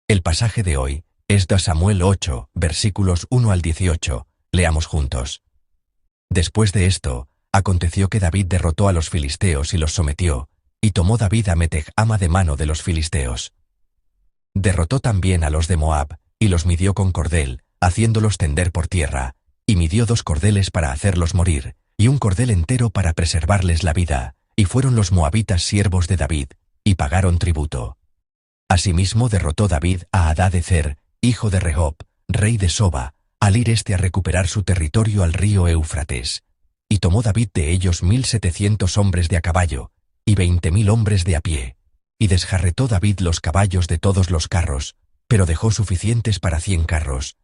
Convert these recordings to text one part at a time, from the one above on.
El pasaje de hoy es de Samuel 8, versículos 1 al 18. Leamos juntos. Después de esto, aconteció que David derrotó a los filisteos y los sometió, y tomó David a Meteg-ama de mano de los filisteos. Derrotó también a los de Moab, y los midió con cordel, haciéndolos tender por tierra, y midió 2 cordeles para hacerlos morir, y un cordel entero para preservarles la vida, y fueron los moabitas siervos de David, y pagaron tributo. Asimismo derrotó David a Hadad-ezer, hijo de Rehob, rey de Soba, al ir a recuperar su territorio al río Éufrates. Y tomó David de ellos 1,700 hombres de a caballo, y 20,000 hombres de a pie. Y desjarretó David los caballos de todos los carros, pero dejó suficientes para 100 carros.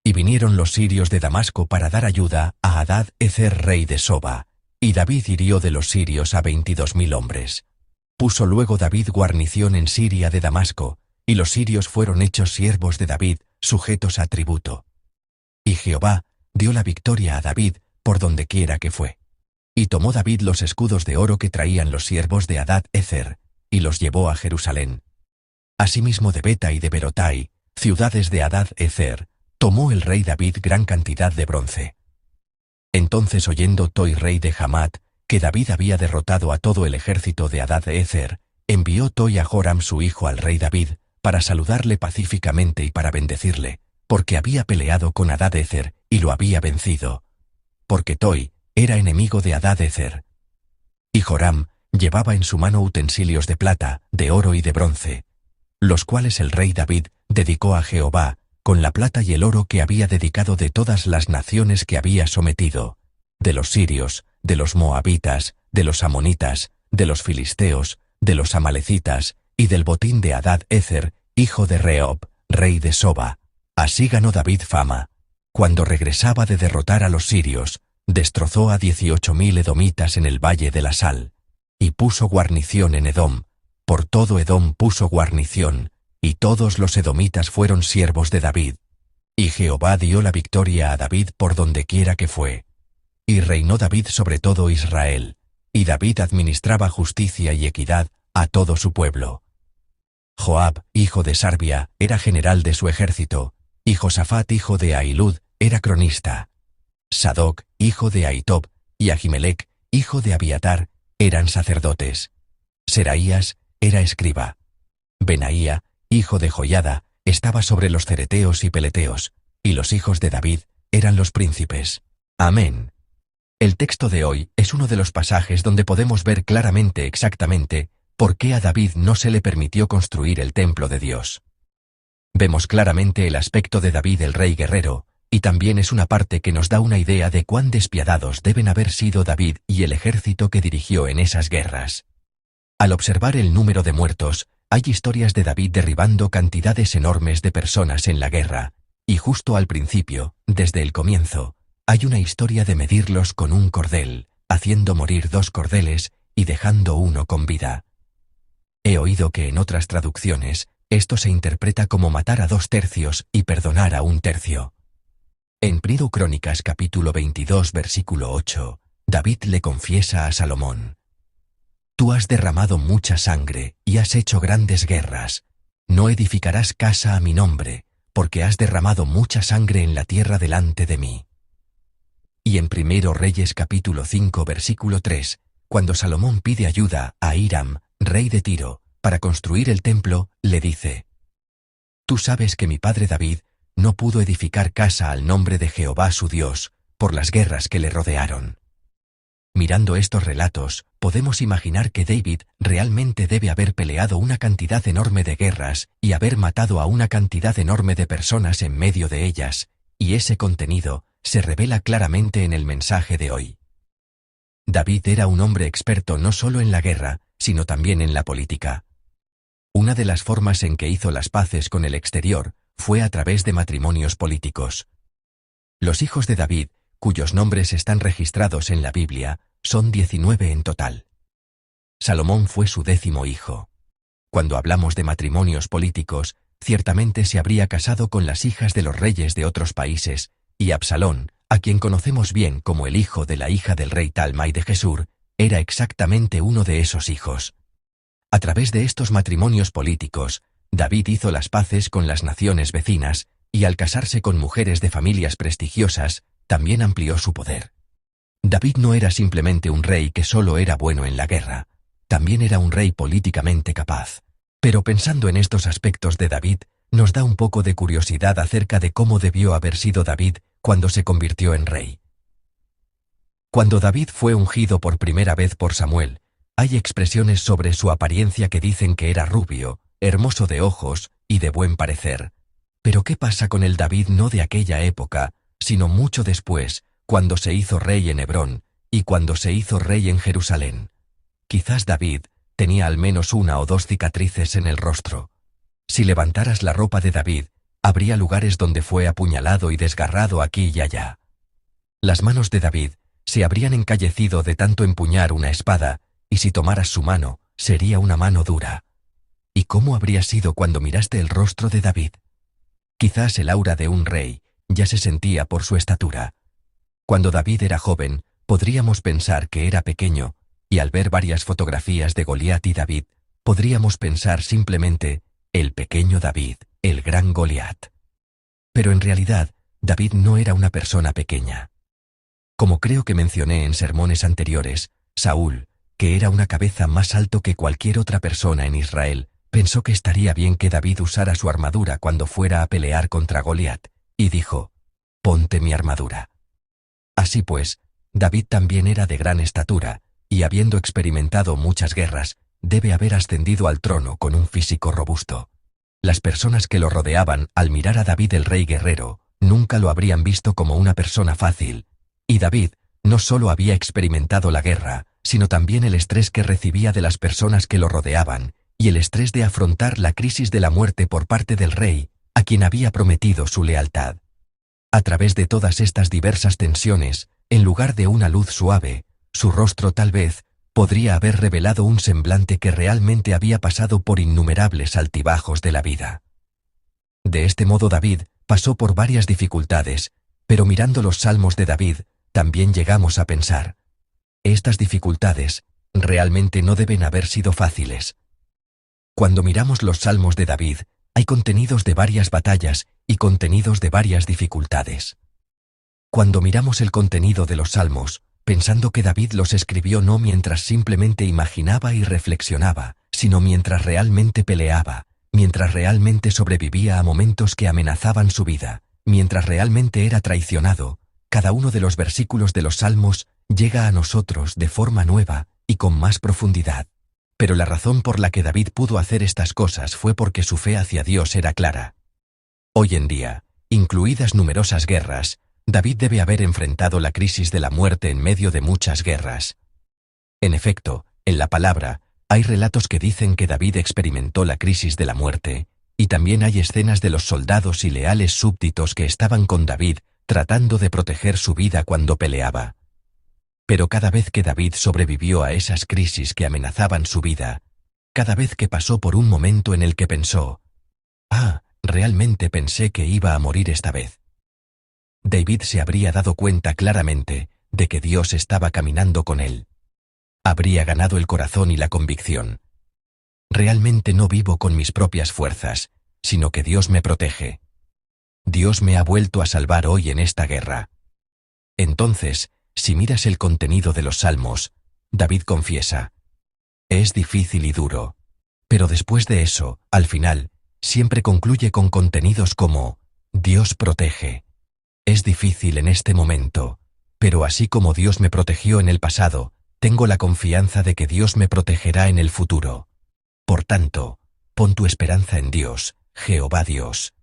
Y vinieron los sirios de Damasco para dar ayuda a Hadad-ezer, rey de Soba, y David hirió de los sirios a 22,000 hombres. Puso luego David guarnición en Siria de Damasco, y los sirios fueron hechos siervos de David, sujetos a tributo. Y Jehová dio la victoria a David por donde quiera que fue. Y tomó David los escudos de oro que traían los siervos de Hadad-ezer, y los llevó a Jerusalén. Asimismo de Beta y de Berotai, ciudades de Hadad-ezer, tomó el rey David gran cantidad de bronce. Entonces, oyendo Toi, rey de Hamat, que David había derrotado a todo el ejército de Hadad-ezer, envió Toi a Joram su hijo al rey David, para saludarle pacíficamente y para bendecirle, porque había peleado con Hadad-ezer y lo había vencido. Porque Toi era enemigo de Hadad-ezer. Y Joram llevaba en su mano utensilios de plata, de oro y de bronce, los cuales el rey David dedicó a Jehová, con la plata y el oro que había dedicado de todas las naciones que había sometido, de los sirios, de los moabitas, de los amonitas, de los filisteos, de los amalecitas, y del botín de Hadad-ezer, hijo de Rehob, rey de Soba. Así ganó David fama. Cuando regresaba de derrotar a los sirios, destrozó a 18,000 edomitas en el valle de la Sal, y puso guarnición en Edom. Por todo Edom puso guarnición, y todos los edomitas fueron siervos de David. Y Jehová dio la victoria a David por donde quiera que fue. Y reinó David sobre todo Israel, y David administraba justicia y equidad a todo su pueblo. Joab, hijo de Sarbia, era general de su ejército, y Josafat, hijo de Ahilud, era cronista. Sadoc, hijo de Ahitob, y Ahimelech, hijo de Abiatar, eran sacerdotes. Seraías era escriba. Benaía, hijo de Joiada, estaba sobre los cereteos y peleteos, y los hijos de David eran los príncipes. Amén. El texto de hoy es uno de los pasajes donde podemos ver claramente exactamente por qué a David no se le permitió construir el templo de Dios. Vemos claramente el aspecto de David el rey guerrero, y también es una parte que nos da una idea de cuán despiadados deben haber sido David y el ejército que dirigió en esas guerras. Al observar el número de muertos, hay historias de David derribando cantidades enormes de personas en la guerra, y justo al principio, desde el comienzo, hay una historia de medirlos con un cordel, haciendo morir 2 cordeles y dejando uno con vida. He oído que en otras traducciones, esto se interpreta como matar a 2/3 y perdonar a 1/3. En Primero Crónicas capítulo 22 versículo 8, David le confiesa a Salomón: «Tú has derramado mucha sangre y has hecho grandes guerras. No edificarás casa a mi nombre, porque has derramado mucha sangre en la tierra delante de mí». Y en Primero Reyes capítulo 5 versículo 3, cuando Salomón pide ayuda a Hiram, rey de Tiro, para construir el templo, le dice: «Tú sabes que mi padre David no pudo edificar casa al nombre de Jehová su Dios, por las guerras que le rodearon». Mirando estos relatos, podemos imaginar que David realmente debe haber peleado una cantidad enorme de guerras y haber matado a una cantidad enorme de personas en medio de ellas, y ese contenido se revela claramente en el mensaje de hoy. David era un hombre experto no solo en la guerra, sino también en la política. Una de las formas en que hizo las paces con el exterior fue a través de matrimonios políticos. Los hijos de David, cuyos nombres están registrados en la Biblia, son 19 en total. Salomón fue su 10º hijo. Cuando hablamos de matrimonios políticos, ciertamente se habría casado con las hijas de los reyes de otros países, y Absalón, a quien conocemos bien como el hijo de la hija del rey Talmai de Gesur, era exactamente uno de esos hijos. A través de estos matrimonios políticos, David hizo las paces con las naciones vecinas, y al casarse con mujeres de familias prestigiosas, también amplió su poder. David no era simplemente un rey que solo era bueno en la guerra, también era un rey políticamente capaz. Pero pensando en estos aspectos de David, nos da un poco de curiosidad acerca de cómo debió haber sido David cuando se convirtió en rey. Cuando David fue ungido por primera vez por Samuel, hay expresiones sobre su apariencia que dicen que era rubio, hermoso de ojos y de buen parecer. Pero ¿qué pasa con el David no de aquella época, sino mucho después, cuando se hizo rey en Hebrón y cuando se hizo rey en Jerusalén? Quizás David tenía al menos 1 o 2 cicatrices en el rostro. Si levantaras la ropa de David, habría lugares donde fue apuñalado y desgarrado aquí y allá. Las manos de David se habrían encallecido de tanto empuñar una espada, y si tomaras su mano, sería una mano dura. ¿Y cómo habría sido cuando miraste el rostro de David? Quizás el aura de un rey ya se sentía por su estatura. Cuando David era joven, podríamos pensar que era pequeño, y al ver varias fotografías de Goliat y David, podríamos pensar simplemente, el pequeño David, el gran Goliat. Pero en realidad, David no era una persona pequeña. Como creo que mencioné en sermones anteriores, Saúl, que era una cabeza más alto que cualquier otra persona en Israel, pensó que estaría bien que David usara su armadura cuando fuera a pelear contra Goliat, y dijo, «Ponte mi armadura». Así pues, David también era de gran estatura, y habiendo experimentado muchas guerras, debe haber ascendido al trono con un físico robusto. Las personas que lo rodeaban, al mirar a David el rey guerrero, nunca lo habrían visto como una persona fácil. Y David no solo había experimentado la guerra, sino también el estrés que recibía de las personas que lo rodeaban, y el estrés de afrontar la crisis de la muerte por parte del rey, a quien había prometido su lealtad. A través de todas estas diversas tensiones, en lugar de una luz suave, su rostro tal vez podría haber revelado un semblante que realmente había pasado por innumerables altibajos de la vida. De este modo David pasó por varias dificultades, pero mirando los salmos de David, también llegamos a pensar, estas dificultades realmente no deben haber sido fáciles. Cuando miramos los salmos de David, hay contenidos de varias batallas y contenidos de varias dificultades. Cuando miramos el contenido de los salmos, pensando que David los escribió no mientras simplemente imaginaba y reflexionaba, sino mientras realmente peleaba, mientras realmente sobrevivía a momentos que amenazaban su vida, mientras realmente era traicionado, cada uno de los versículos de los salmos llega a nosotros de forma nueva y con más profundidad. Pero la razón por la que David pudo hacer estas cosas fue porque su fe hacia Dios era clara. Hoy en día, incluidas numerosas guerras, David debe haber enfrentado la crisis de la muerte en medio de muchas guerras. En efecto, en la palabra, hay relatos que dicen que David experimentó la crisis de la muerte, y también hay escenas de los soldados y leales súbditos que estaban con David tratando de proteger su vida cuando peleaba. Pero cada vez que David sobrevivió a esas crisis que amenazaban su vida, cada vez que pasó por un momento en el que pensó, realmente pensé que iba a morir esta vez, David se habría dado cuenta claramente de que Dios estaba caminando con él. Habría ganado el corazón y la convicción. Realmente no vivo con mis propias fuerzas, sino que Dios me protege. Dios me ha vuelto a salvar hoy en esta guerra. Entonces, si miras el contenido de los salmos, David confiesa, es difícil y duro, pero después de eso, al final, siempre concluye con contenidos como, Dios protege. Es difícil en este momento, pero así como Dios me protegió en el pasado, tengo la confianza de que Dios me protegerá en el futuro. Por tanto, pon tu esperanza en Dios, Jehová Dios.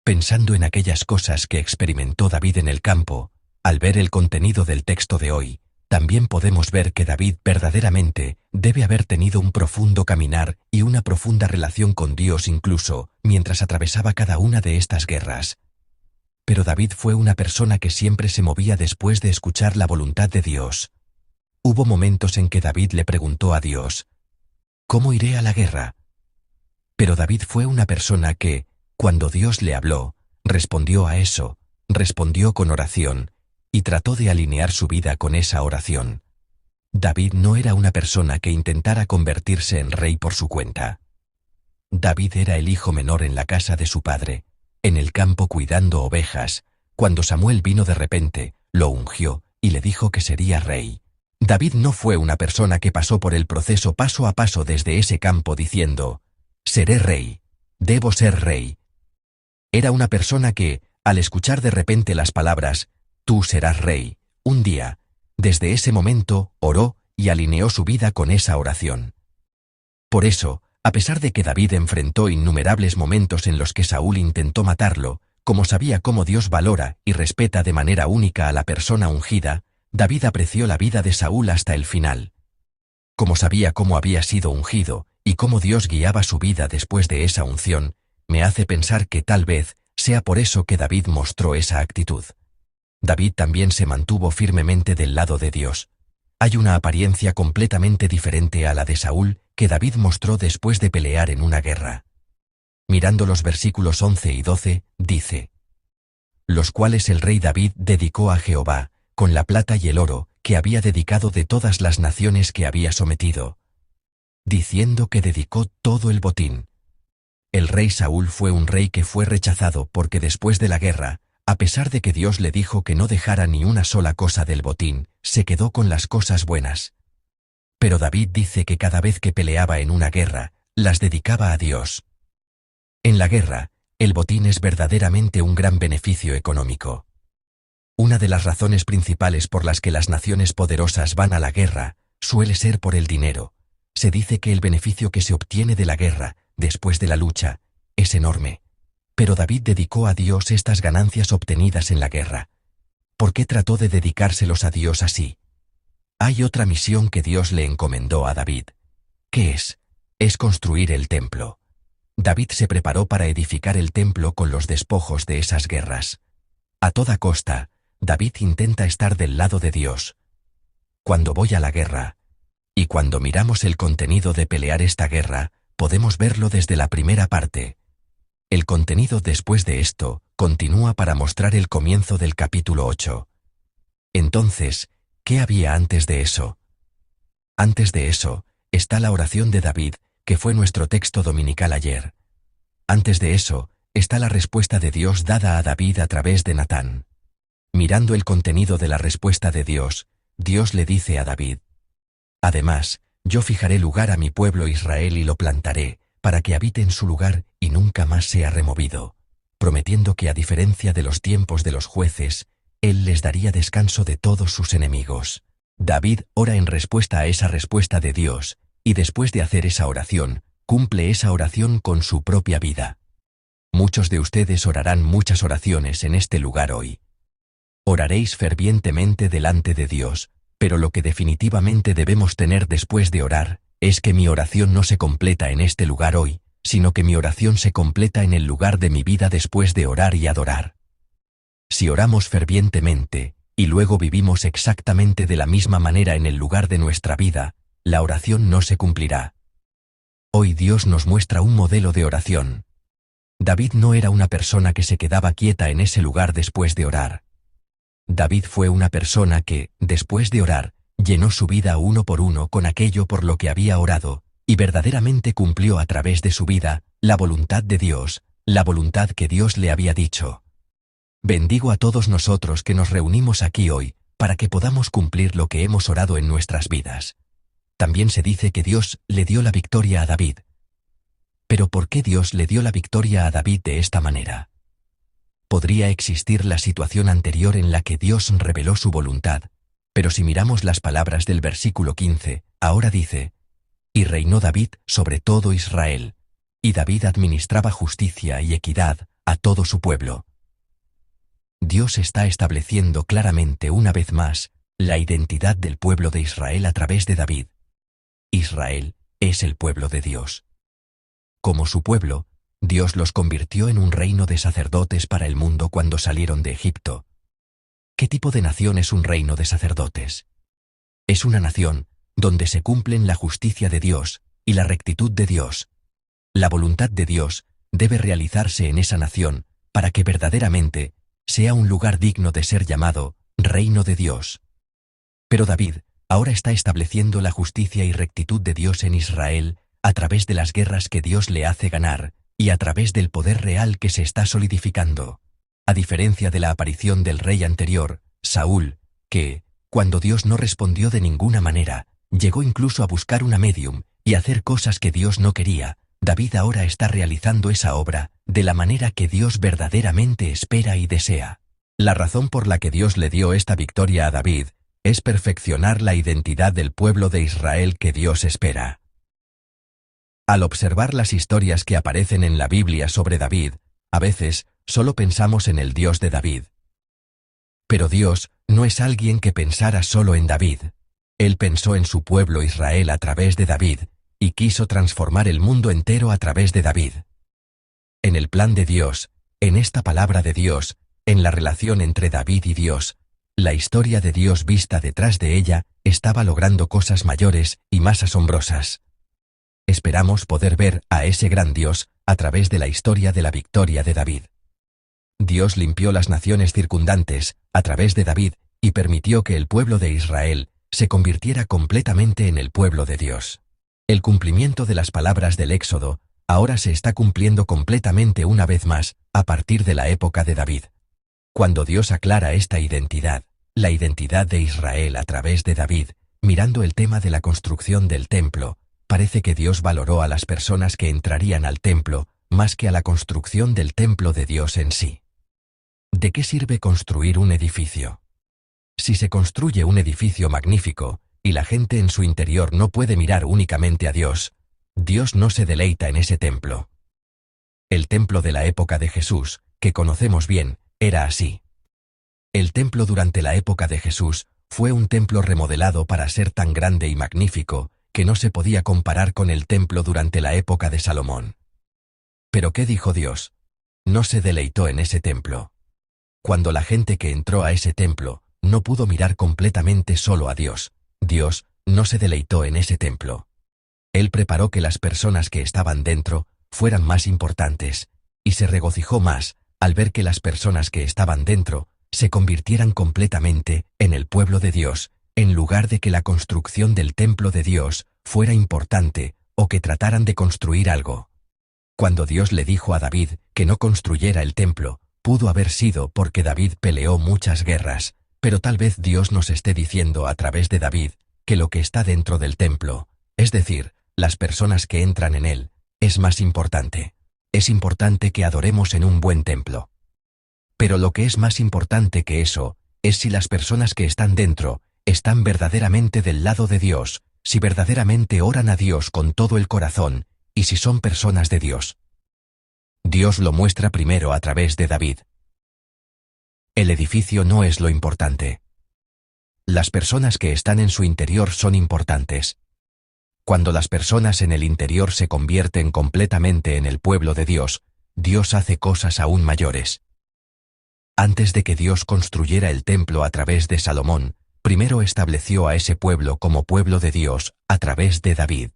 Pensando en aquellas cosas que experimentó David en el campo, al ver el contenido del texto de hoy, también podemos ver que David verdaderamente debe haber tenido un profundo caminar y una profunda relación con Dios incluso mientras atravesaba cada una de estas guerras. Pero David fue una persona que siempre se movía después de escuchar la voluntad de Dios. Hubo momentos en que David le preguntó a Dios, ¿cómo iré a la guerra? Pero David fue una persona que, cuando Dios le habló, respondió a eso, respondió con oración, y trató de alinear su vida con esa oración. David no era una persona que intentara convertirse en rey por su cuenta. David era el hijo menor en la casa de su padre, en el campo cuidando ovejas, cuando Samuel vino de repente, lo ungió y le dijo que sería rey. David no fue una persona que pasó por el proceso paso a paso desde ese campo diciendo, seré rey, debo ser rey. Era una persona que, al escuchar de repente las palabras, tú serás rey, un día, desde ese momento, oró y alineó su vida con esa oración. Por eso, a pesar de que David enfrentó innumerables momentos en los que Saúl intentó matarlo, como sabía cómo Dios valora y respeta de manera única a la persona ungida, David apreció la vida de Saúl hasta el final. Como sabía cómo había sido ungido y cómo Dios guiaba su vida después de esa unción, me hace pensar que tal vez sea por eso que David mostró esa actitud. David también se mantuvo firmemente del lado de Dios. Hay una apariencia completamente diferente a la de Saúl que David mostró después de pelear en una guerra. Mirando los versículos 11 y 12, dice: los cuales el rey David dedicó a Jehová, con la plata y el oro, que había dedicado de todas las naciones que había sometido, diciendo que dedicó todo el botín. El rey Saúl fue un rey que fue rechazado porque después de la guerra, a pesar de que Dios le dijo que no dejara ni una sola cosa del botín, se quedó con las cosas buenas. Pero David dice que cada vez que peleaba en una guerra, las dedicaba a Dios. En la guerra, el botín es verdaderamente un gran beneficio económico. Una de las razones principales por las que las naciones poderosas van a la guerra suele ser por el dinero. Se dice que el beneficio que se obtiene de la guerra, después de la lucha, es enorme. Pero David dedicó a Dios estas ganancias obtenidas en la guerra. ¿Por qué trató de dedicárselos a Dios así? Hay otra misión que Dios le encomendó a David. ¿Qué es? Es construir el templo. David se preparó para edificar el templo con los despojos de esas guerras. A toda costa, David intenta estar del lado de Dios. Cuando voy a la guerra, y cuando miramos el contenido de pelear esta guerra, podemos verlo desde la primera parte. El contenido después de esto continúa para mostrar el comienzo del capítulo 8. Entonces, ¿qué había antes de eso? Antes de eso, está la oración de David, que fue nuestro texto dominical ayer. Antes de eso, está la respuesta de Dios dada a David a través de Natán. Mirando el contenido de la respuesta de Dios, Dios le dice a David: además, yo fijaré lugar a mi pueblo Israel y lo plantaré, para que habite en su lugar y nunca más sea removido, prometiendo que a diferencia de los tiempos de los jueces, él les daría descanso de todos sus enemigos. David ora en respuesta a esa respuesta de Dios, y después de hacer esa oración, cumple esa oración con su propia vida. Muchos de ustedes orarán muchas oraciones en este lugar hoy. Oraréis fervientemente delante de Dios, pero lo que definitivamente debemos tener después de orar, es que mi oración no se completa en este lugar hoy, sino que mi oración se completa en el lugar de mi vida después de orar y adorar. Si oramos fervientemente, y luego vivimos exactamente de la misma manera en el lugar de nuestra vida, la oración no se cumplirá. Hoy Dios nos muestra un modelo de oración. David no era una persona que se quedaba quieta en ese lugar después de orar. David fue una persona que, después de orar, llenó su vida uno por uno con aquello por lo que había orado, y verdaderamente cumplió a través de su vida la voluntad de Dios, la voluntad que Dios le había dicho. Bendigo a todos nosotros que nos reunimos aquí hoy, para que podamos cumplir lo que hemos orado en nuestras vidas. También se dice que Dios le dio la victoria a David. Pero ¿por qué Dios le dio la victoria a David de esta manera? Podría existir la situación anterior en la que Dios reveló su voluntad, pero si miramos las palabras del versículo 15, ahora dice: y reinó David sobre todo Israel, y David administraba justicia y equidad a todo su pueblo. Dios está estableciendo claramente una vez más la identidad del pueblo de Israel a través de David. Israel es el pueblo de Dios. Como su pueblo, Dios los convirtió en un reino de sacerdotes para el mundo cuando salieron de Egipto. ¿Qué tipo de nación es un reino de sacerdotes? Es una nación donde se cumplen la justicia de Dios y la rectitud de Dios. La voluntad de Dios debe realizarse en esa nación para que verdaderamente sea un lugar digno de ser llamado reino de Dios. Pero David ahora está estableciendo la justicia y rectitud de Dios en Israel a través de las guerras que Dios le hace ganar, y a través del poder real que se está solidificando. A diferencia de la aparición del rey anterior, Saúl, que, cuando Dios no respondió de ninguna manera, llegó incluso a buscar una medium y hacer cosas que Dios no quería, David ahora está realizando esa obra de la manera que Dios verdaderamente espera y desea. La razón por la que Dios le dio esta victoria a David es perfeccionar la identidad del pueblo de Israel que Dios espera. Al observar las historias que aparecen en la Biblia sobre David, a veces solo pensamos en el Dios de David. Pero Dios no es alguien que pensara solo en David. Él pensó en su pueblo Israel a través de David, y quiso transformar el mundo entero a través de David. En el plan de Dios, en esta palabra de Dios, en la relación entre David y Dios, la historia de Dios vista detrás de ella estaba logrando cosas mayores y más asombrosas. Esperamos poder ver a ese gran Dios a través de la historia de la victoria de David. Dios limpió las naciones circundantes a través de David y permitió que el pueblo de Israel se convirtiera completamente en el pueblo de Dios. El cumplimiento de las palabras del Éxodo ahora se está cumpliendo completamente una vez más a partir de la época de David. Cuando Dios aclara esta identidad, la identidad de Israel a través de David, mirando el tema de la construcción del templo, parece que Dios valoró a las personas que entrarían al templo más que a la construcción del templo de Dios en sí. ¿De qué sirve construir un edificio? Si se construye un edificio magnífico y la gente en su interior no puede mirar únicamente a Dios, Dios no se deleita en ese templo. El templo de la época de Jesús, que conocemos bien, era así. El templo durante la época de Jesús fue un templo remodelado para ser tan grande y magnífico que no se podía comparar con el templo durante la época de Salomón. ¿Pero qué dijo Dios? No se deleitó en ese templo. Cuando la gente que entró a ese templo no pudo mirar completamente solo a Dios, Dios no se deleitó en ese templo. Él preparó que las personas que estaban dentro fueran más importantes, y se regocijó más al ver que las personas que estaban dentro se convirtieran completamente en el pueblo de Dios, en lugar de que la construcción del templo de Dios fuera importante o que trataran de construir algo. Cuando Dios le dijo a David que no construyera el templo, pudo haber sido porque David peleó muchas guerras, pero tal vez Dios nos esté diciendo a través de David que lo que está dentro del templo, es decir, las personas que entran en él, es más importante. Es importante que adoremos en un buen templo. Pero lo que es más importante que eso es si las personas que están dentro están verdaderamente del lado de Dios, si verdaderamente oran a Dios con todo el corazón y si son personas de Dios. Dios lo muestra primero a través de David. El edificio no es lo importante. Las personas que están en su interior son importantes. Cuando las personas en el interior se convierten completamente en el pueblo de Dios, Dios hace cosas aún mayores. Antes de que Dios construyera el templo a través de Salomón, primero estableció a ese pueblo como pueblo de Dios a través de David.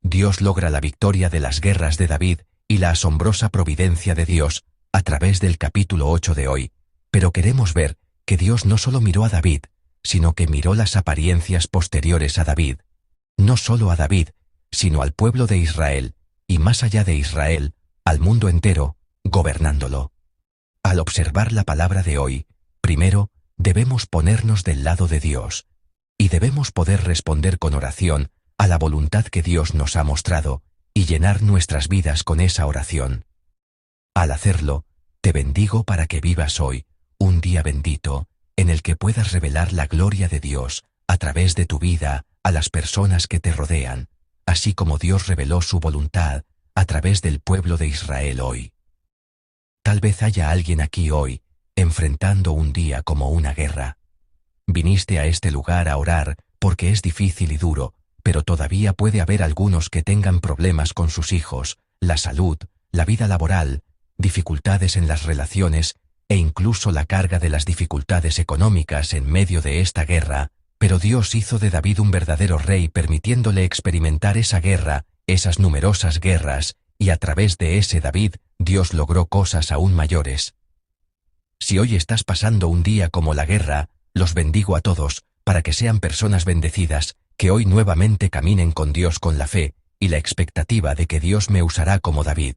Dios logra la victoria de las guerras de David y la asombrosa providencia de Dios a través del capítulo 8 de hoy, pero queremos ver que Dios no solo miró a David, sino que miró las apariencias posteriores a David, no solo a David, sino al pueblo de Israel, y más allá de Israel, al mundo entero, gobernándolo. Al observar la palabra de hoy, primero, debemos ponernos del lado de Dios, y debemos poder responder con oración a la voluntad que Dios nos ha mostrado, y llenar nuestras vidas con esa oración. Al hacerlo, te bendigo para que vivas hoy, un día bendito, en el que puedas revelar la gloria de Dios, a través de tu vida, a las personas que te rodean, así como Dios reveló su voluntad, a través del pueblo de Israel hoy. Tal vez haya alguien aquí hoy, enfrentando un día como una guerra. Viniste a este lugar a orar, porque es difícil y duro, pero todavía puede haber algunos que tengan problemas con sus hijos, la salud, la vida laboral, dificultades en las relaciones, e incluso la carga de las dificultades económicas en medio de esta guerra, pero Dios hizo de David un verdadero rey permitiéndole experimentar esa guerra, esas numerosas guerras, y a través de ese David, Dios logró cosas aún mayores. Si hoy estás pasando un día como la guerra, los bendigo a todos, para que sean personas bendecidas, que hoy nuevamente caminen con Dios con la fe, y la expectativa de que Dios me usará como David.